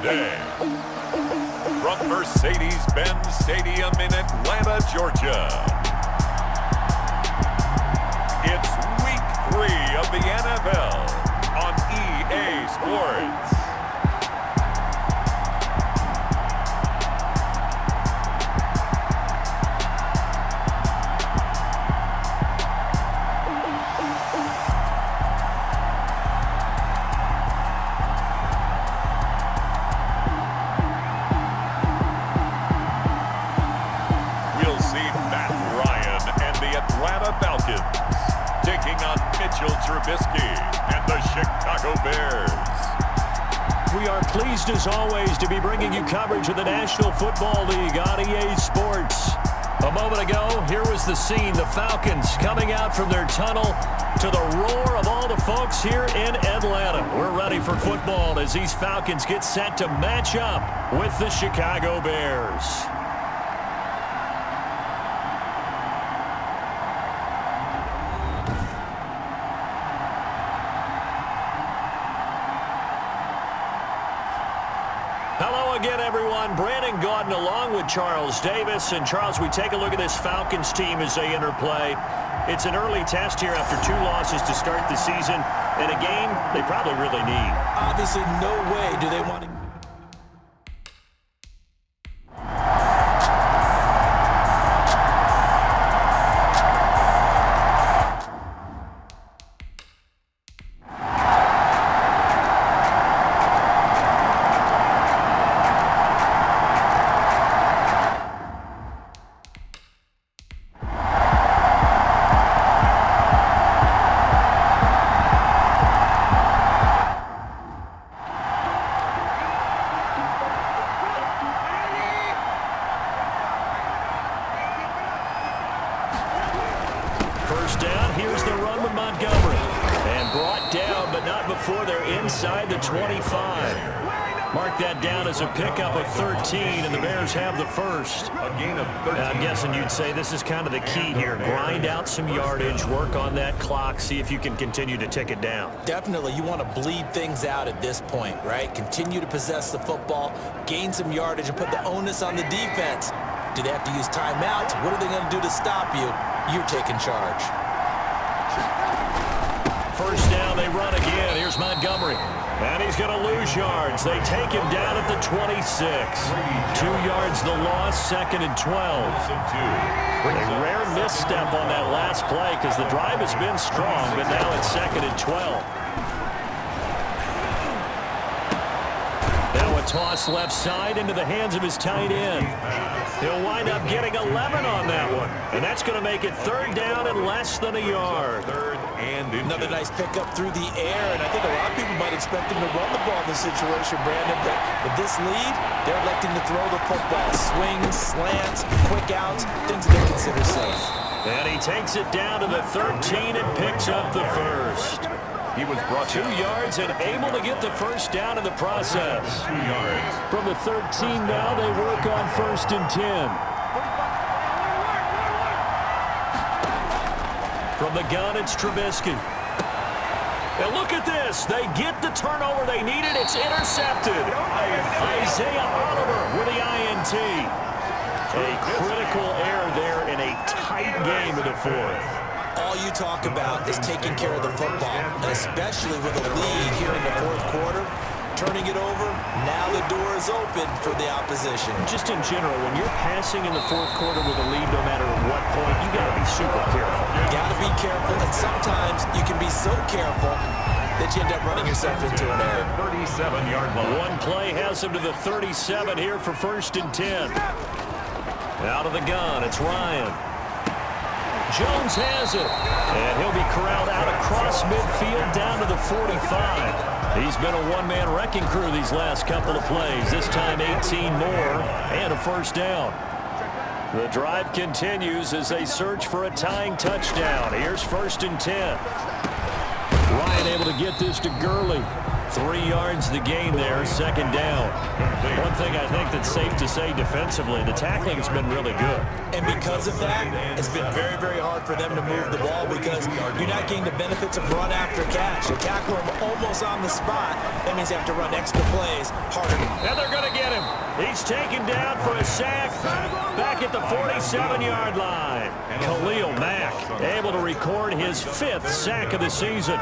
today. From Mercedes-Benz Stadium in Atlanta, Georgia. It's Week 3 of the NFL on EA Sports. Falcons taking on Mitchell Trubisky and the Chicago Bears. We are pleased as always to be bringing you coverage of the National Football League on EA Sports. A moment ago, here was the scene. The Falcons coming out from their tunnel to the roar of all the folks here in Atlanta. We're ready for football as these Falcons get set to match up with the Chicago Bears. Hello again, everyone. Brandon Gaudin along with Charles Davis. And, Charles, we take a look at this Falcons team as they interplay. It's an early test here after 2 losses to start the season, and a game they probably really need. Obviously, no way do they want to... First down, here's the run with Montgomery. And brought down, but not before they're inside the 25. Mark that down as a pickup of 13, and the Bears have the first. A gain of 13. I'm guessing you'd say this is kind of the key here. Grind out some yardage, work on that clock, see if you can continue to tick it down. Definitely, you want to bleed things out at this point, right? Continue to possess the football, gain some yardage, and put the onus on the defense. Do they have to use timeouts? What are they going to do to stop you? You're taking charge. First down, they run again. Here's Montgomery. And he's going to lose yards. They take him down at the 26. 2 yards the loss, 2nd and 12. A rare misstep on that last play because the drive has been strong, but now it's 2nd and 12. Now a toss left side into the hands of his tight end. He'll wind up getting 11 on that one. And that's going to make it 3rd down and less than a yard. Another nice pickup through the air, and I think a lot of people might expect him to run the ball in this situation, Brandon, but with this lead, they're electing to throw the football. Swings, slants, quick outs, things that they consider safe. And he takes it down to the 13 and picks up the first. He was brought 2 yards and able to get the first down in the process. 2 yards. From the 13 now, they work on 1st and 10. From the gun, it's Trubisky. And look at this. They get the turnover they needed. It's intercepted. Isaiah Oliver with the INT. A critical error there in a tight game in the 4th. All you talk about is taking care of the football, and especially with a lead here in the 4th quarter. Turning it over, now the door is open for the opposition. Just in general, when you're passing in the 4th quarter with a lead, no matter at what point, you got to be super careful. You got to be careful, and sometimes you can be so careful that you end up running yourself into an error. 37-yard line. One play has him to the 37 here for 1st and 10. Out of the gun, it's Ryan. Jones has it, and he'll be corralled out across midfield down to the 45. He's been a one-man wrecking crew these last couple of plays. This time 18 more and a first down. The drive continues as they search for a tying touchdown. Here's 1st and 10. Ryan able to get this to Gurley. 3 yards the gain there, second down. One thing I think that's safe to say defensively, the tackling has been really good. And because of that, it's been very, very hard for them to move the ball because you're not getting the benefits of run after catch. You tackle him almost on the spot. That means you have to run extra plays harder. And they're going to get him. He's taken down for a sack back at the 47-yard line. Khalil Mack able to record his 5th sack of the season.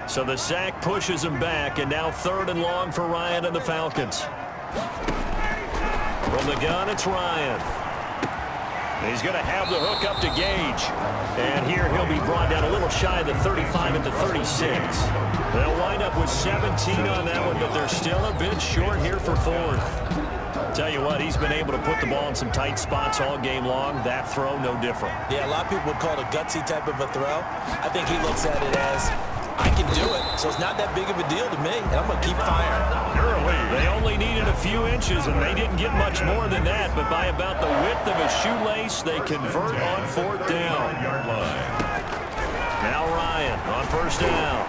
So the sack pushes him back, and now 3rd and long for Ryan and the Falcons. From the gun, it's Ryan. He's going to have the hook up to Gage. And here he'll be brought down a little shy of the 35 at the 36. They'll wind up with 17 on that one, but they're still a bit short here for 4th. Tell you what, he's been able to put the ball in some tight spots all game long. That throw, no different. Yeah, a lot of people would call it a gutsy type of a throw. I think he looks at it as, I can do it, so it's not that big of a deal to me, and I'm going to keep firing. They only needed a few inches, and they didn't get much more than that, but by about the width of a shoelace, they convert on 4th down. Now Ryan on 1st down.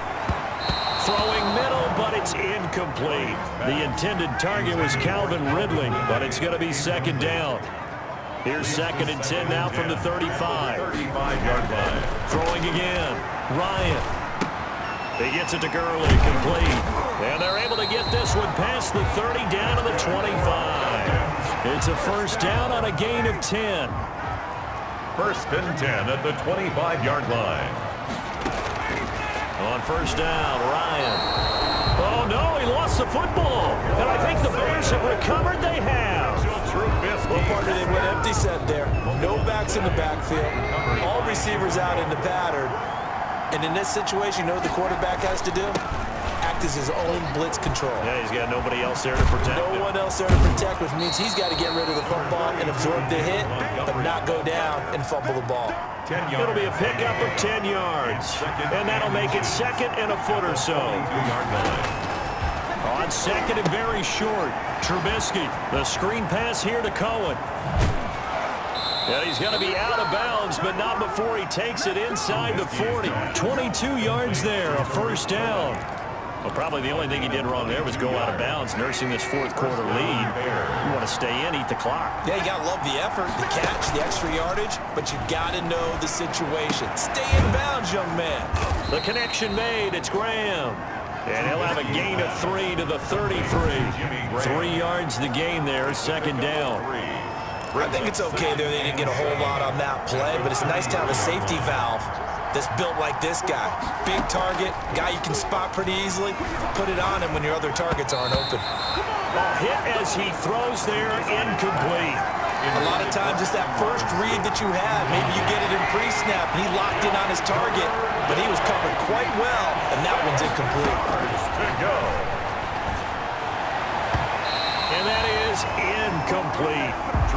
Throwing middle, but it's incomplete. The intended target was Calvin Ridley, but it's going to be 2nd down. Here's 2nd and 10 now from the 35. 35-yard line. Throwing again. Ryan. He gets it to Gurley, complete. And they're able to get this one past the 30 down to the 25. It's a 1st down on a gain of 10. 1st and 10 at the 25-yard line. On 1st down, Ryan. Oh, no, he lost the football. And I think the Bears have recovered. They have. What part did they went empty set there? No backs in the backfield. All receivers out in the pattern. And in this situation, you know what the quarterback has to do? Act as his own blitz control. Yeah, he's got nobody else there to protect him. No one else there to protect, which means he's got to get rid of the football and absorb the hit, but not go down and fumble the ball. It'll be a pickup of 10 yards. And that'll make it 2nd and a foot or so. On 2nd and very short, Trubisky. The screen pass here to Cohen. Yeah, he's going to be out of bounds, but not before he takes it inside the 40. 22 yards there, a 1st down. Well, probably the only thing he did wrong there was go out of bounds, nursing this 4th quarter lead. You want to stay in, eat the clock. Yeah, you got to love the effort, the catch, the extra yardage, but you got to know the situation. Stay in bounds, young man. The connection made. It's Graham. And he'll have a gain of 3 to the 33. 3 yards the gain there, 2nd down. I think it's okay there. They didn't get a whole lot on that play, but it's nice to have a safety valve that's built like this guy. Big target, guy you can spot pretty easily. Put it on him when your other targets aren't open. Ball hit as he throws there, incomplete. A lot of times it's that first read that you have. Maybe you get it in pre-snap, and he locked in on his target, but he was covered quite well, and that one's incomplete. And that is incomplete.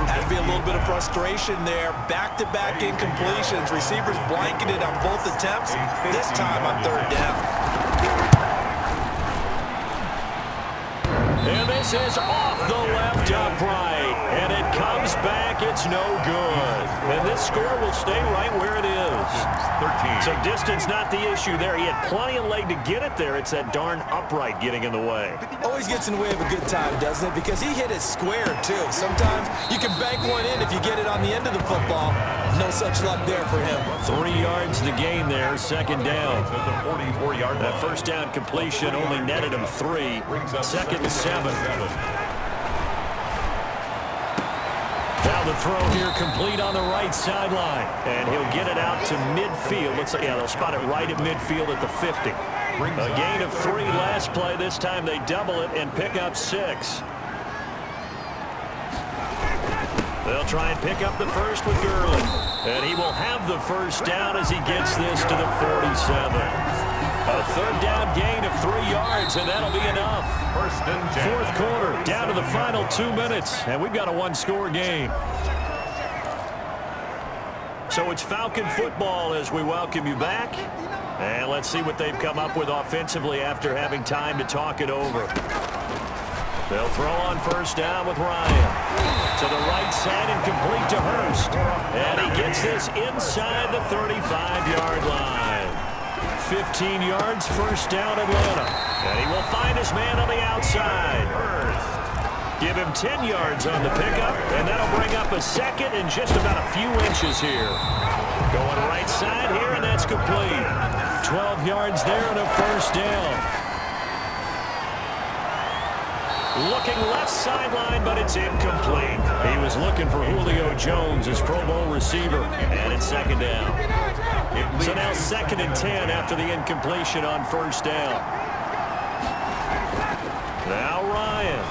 Had to be a little bit of frustration there. Back-to-back incompletions. Receivers blanketed on both attempts, this time on 3rd down. And this is off the left upright. And it comes back. It's no good. And this score will stay right where it is. 13. So distance not the issue there. He had plenty of leg to get it there. It's that darn upright getting in the way. Always gets in the way of a good time, doesn't it? Because he hit it square, too. Sometimes you can bank one in if you get it on the end of the football. No such luck there for him. 3 yards the gain there, 2nd down. At the 44-yard line. That 1st down completion only netted him 3. 2nd and 7. Now the throw here complete on the right sideline. And he'll get it out to midfield. Looks like, yeah, they'll spot it right at midfield at the 50. A gain of 3 last play. This time they double it and pick up 6. They'll try and pick up the first with Gurley. And he will have the 1st down as he gets this to the 47. A 3rd down gain of 3 yards, and that'll be enough. 1st and 10. 4th quarter, down to the final 2 minutes, and we've got a 1-score game. So it's Falcon football as we welcome you back. And let's see what they've come up with offensively after having time to talk it over. They'll throw on 1st down with Ryan. To the right side and complete to Hurst. And he gets this inside the 35-yard line. 15 yards, first down Atlanta. And he will find his man on the outside. Give him 10 yards on the pickup, and that'll bring up a second and just about a few inches here. Going right side here, and that's complete. 12 yards there and a first down. Looking left sideline, but it's incomplete. He was looking for Julio Jones, his Pro Bowl receiver, and it's second down. So now 2nd and 10 after the incompletion on first down. Now Ryan.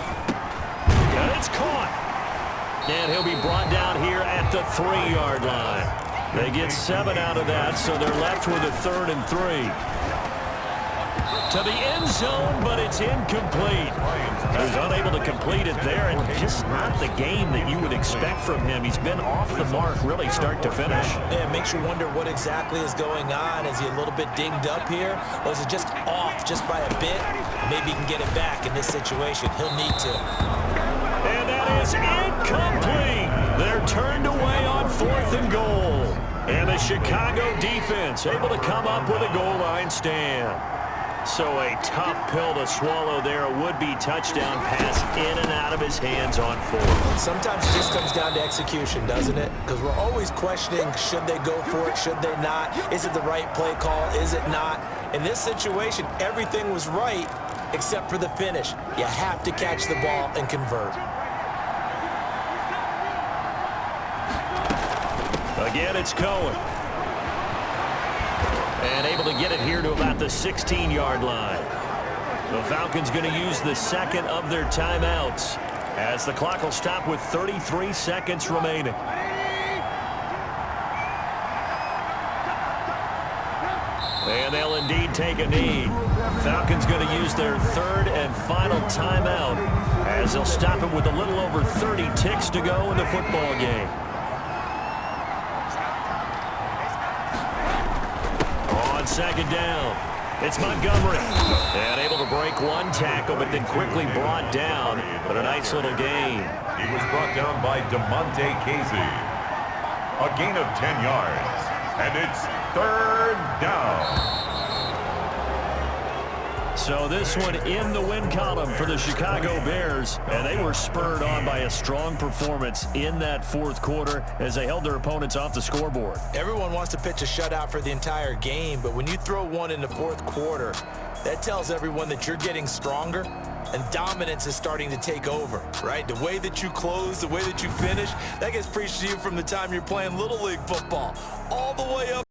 And it's caught. And he'll be brought down here at the 3-yard line. They get 7 out of that, so they're left with a 3rd and 3. To the end zone, but it's incomplete. He was unable to complete it there, and just not the game that you would expect from him. He's been off the mark really start to finish. Yeah, it makes you wonder what exactly is going on. Is he a little bit dinged up here, or is it just off just by a bit? Maybe he can get it back in this situation. He'll need to. And that is incomplete. They're turned away on 4th and goal. And the Chicago defense able to come up with a goal line stand. So a tough pill to swallow there. A would-be touchdown pass in and out of his hands on 4th. Sometimes it just comes down to execution, doesn't it? Because we're always questioning, should they go for it, should they not? Is it the right play call, is it not? In this situation, everything was right except for the finish. You have to catch the ball and convert. Again, it's Cohen. And able to get it here to about the 16-yard line. The Falcons going to use the 2nd of their timeouts as the clock will stop with 33 seconds remaining. And they'll indeed take a knee. Falcons going to use their 3rd and final timeout as they'll stop it with a little over 30 ticks to go in the football game. On 2nd down, it's Montgomery. And able to break one tackle, but then quickly brought down. But a nice little gain. He was brought down by DeMonte Casey. A gain of 10 yards. And it's 3rd down. So this one in the win column for the Chicago Bears, and they were spurred on by a strong performance in that 4th quarter as they held their opponents off the scoreboard. Everyone wants to pitch a shutout for the entire game, but when you throw one in the 4th quarter, that tells everyone that you're getting stronger and dominance is starting to take over, right? The way that you close, the way that you finish, that gets preached to you from the time you're playing Little League football all the way up.